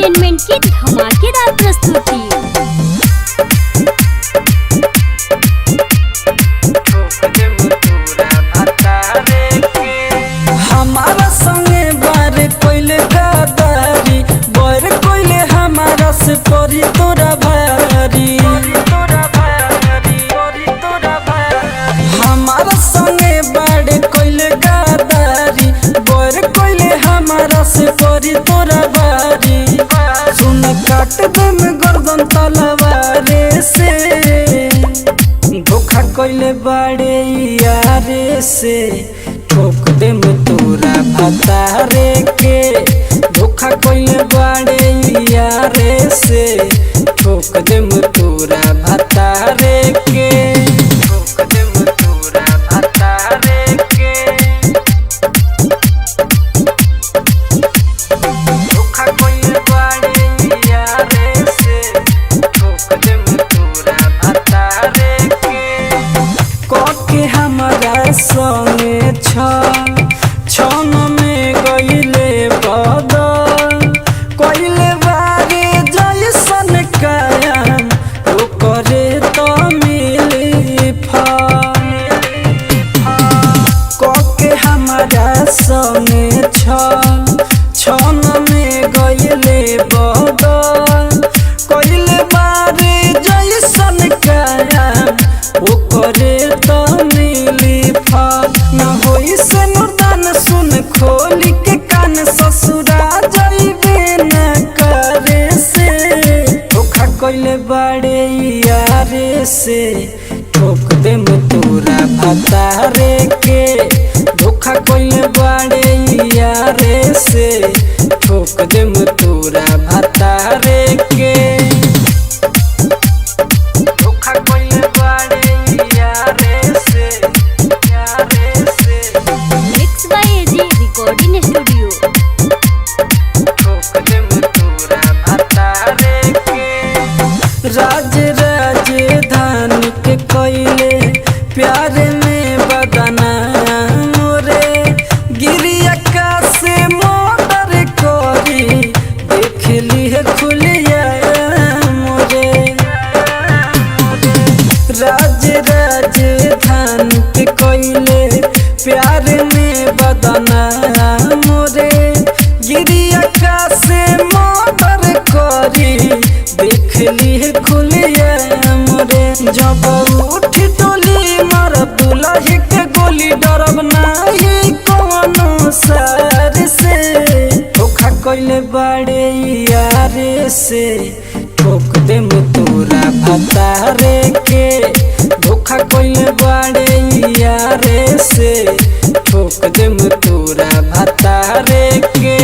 Entertainment की धमाकेदार प्रस्तुति। हमारा संगे बारे कोइले गदारी बर कोइले हमारा से परी तोरा भारी। हमारा संगे बारे कोइले गदारी बर कोइले हमारा से परी तोरा भारी। सुन काट दम गर्दन तलवारे से धोखा कोइले बाड़े यारे से ठोक देम तोरा भतारे के। धोखा कोइले बाड़े यारे से ठोक देम तोरा भतारे के। ठोक देम तोरा भतारे के। धोखा कोइले बाड़े यारे से ठोक देम तोरा भतारे के। कोके हमारा संगे छन में गईले बदल कोइले बारे जैसन कायम तो करे तो मिली फल। कोके हमारा संगे छन में गईले बदल कोइले बारे जैसन कायम वो करे तो मिली फल। न होई से नुरदान सुन खोली के कान ससुरा जाइबे न करे से। धोखा कोइले बाड़े यारे से ठोक देम तोरा भतारे के। धोखा कोइले बाड़े यारे से ठोक देम तोरा भतारे के। धोखा कोइले बाड़े यारे से mix by AG recording studio. ठोक देम तोरा भतारे के। राजधानी के कोइले प्यार में बदना मोरे गिरी आकाश से मोटर कोरी देख ली है खुलिया मोरे। राजधानी के कोइले प्यार में बदना मोरे गिरी आकाश से मोटर कोरी देख ली है खुलिया मोरे। जब उठी टोली मार दुल्हे के गोली डरब नाही कौनो सर से। धोखा कोइले बाड़े यारे से ठोक देम तोरा भतारे के। धोखा कोइले बाड़े यारे से ठोक देम तोरा भतारे के।